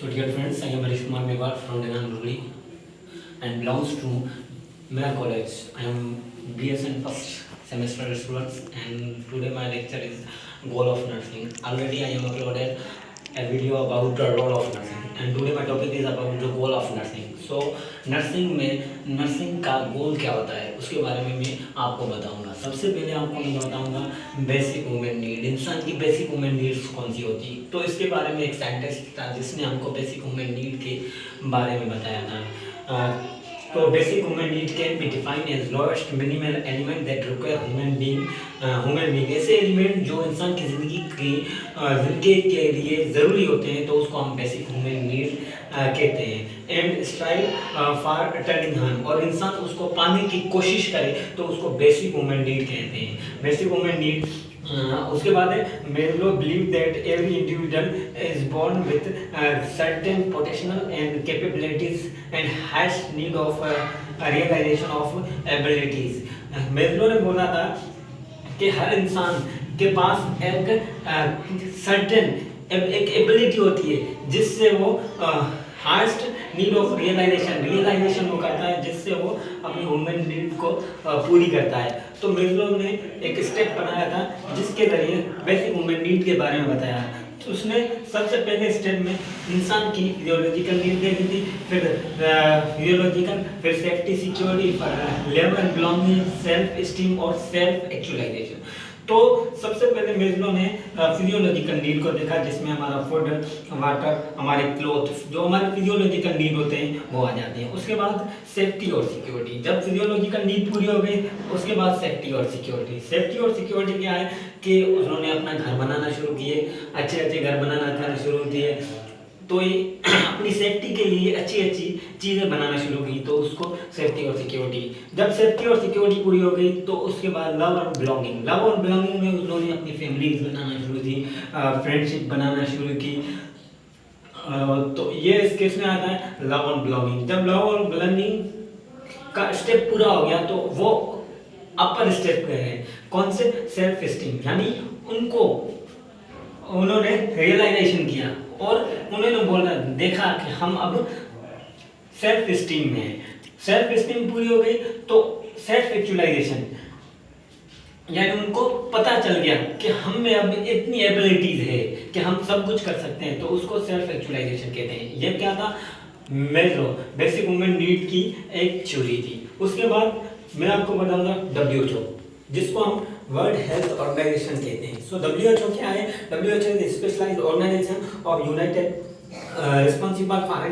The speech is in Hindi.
So dear friends, I am Harish Kumar Mewar from Denanaguri and belongs to Mayor College. I am BSN first semester students and today my lecture is goal of nursing. Already I am uploaded a video about the role of nursing and today my topic is about the goal of nursing. So nursing का गोल क्या होता है उसके बारे में मैं आपको बताऊंगा। सबसे पहले आपको मैं बताऊंगा बेसिक ह्यूमन नीड, इंसान की बेसिक ह्यूमन नीड्स कौन सी होती है। तो इसके बारे में एक साइंटिस्ट था जिसने हमको बेसिक ह्यूमन नीड के बारे में बताया था। तो basic human need can be defined as lowest minimal element that require human being ऐसे एलिमेंट जो इंसान की जिंदगी के लिए ज़रूरी होते हैं, तो उसको हम बेसिक ह्यूमन नीड कहते हैं। एंड स्ट्राइव फॉर अटेनिंग हन, और इंसान उसको पाने की कोशिश करे तो उसको बेसिक ह्यूमन नीड कहते हैं। बेसिक ह्यूमन नीड उसके बाद है Maslow believe that every individual is born with certain potential and capabilities and has need of realisation of abilities. Maslow ने बोला था कि हर इंसान के पास एक सर्टेन एक एबिलिटी होती है जिससे वो हास्ट नीड ऑफ रियलाइजेशन वो करता है, जिससे वो अपनी ह्यूमन नीड को पूरी करता है। तो मेस्लो ने एक स्टेप बनाया था जिसके जरिए बेसिक ह्यूमन नीड के बारे में बताया। तो उसने सबसे पहले स्टेप में इंसान की फिजियोलॉजिकल नीड देखी थी, फिर safety, security, level belonging, self esteem और सेल्फ एक्चुअलाइजेशन। तो सबसे पहले मेस्लो ने फिजियोलॉजिकल नीड को देखा जिसमें हमारा फूड, वाटर, हमारे क्लोथ, जो हमारे फिजियोलॉजिकल नीड होते हैं वो आ जाते हैं। उसके बाद सेफ्टी और सिक्योरिटी, जब फिजियोलॉजिकल नीड पूरी हो गई उसके बाद सेफ्टी और सिक्योरिटी। सेफ्टी और सिक्योरिटी क्या है कि उन्होंने अपना घर बनाना शुरू किए, अच्छे घर बनाना शुरू किए, तो ये अपनी सेफ्टी के लिए अच्छी चीज़ें बनाना शुरू की, तो उसको सेफ्टी और सिक्योरिटी। जब सेफ्टी और सिक्योरिटी पूरी हो गई तो उसके बाद लव और बिलोंगिंग में उन्होंने अपनी फैमिलीज बनाना शुरू की, फ्रेंडशिप बनाना शुरू की। तो ये इस केस में आता है लव और बिलोंगिंग। जब लव और बिलोंगिंग का स्टेप पूरा हो गया तो वो अपर स्टेप पे है, कौन से, सेल्फ स्टीम, यानी उन्होंने रियलाइजेशन किया और उन्होंने देखा कि हम अब सेल्फ स्टीम में हैं। सेल्फ स्टीम पूरी हो गई तो सेल्फ एक्चुअलाइजेशन, यानी उनको पता चल गया कि हम में अब इतनी एबिलिटीज है कि हम सब कुछ कर सकते हैं, तो उसको सेल्फ एक्चुअलाइजेशन कहते हैं। ये क्या था, मेस्लो बेसिक ह्यूमन नीड की एक थ्योरी थी। उसके बाद मैं आपको बताऊंगा WHO, जिसको हम वर्ल्ड हेल्थ ऑर्गेनाइजेशन कहते हैं। सो WHO क्या है? WHO is specialised organisation of united responsible for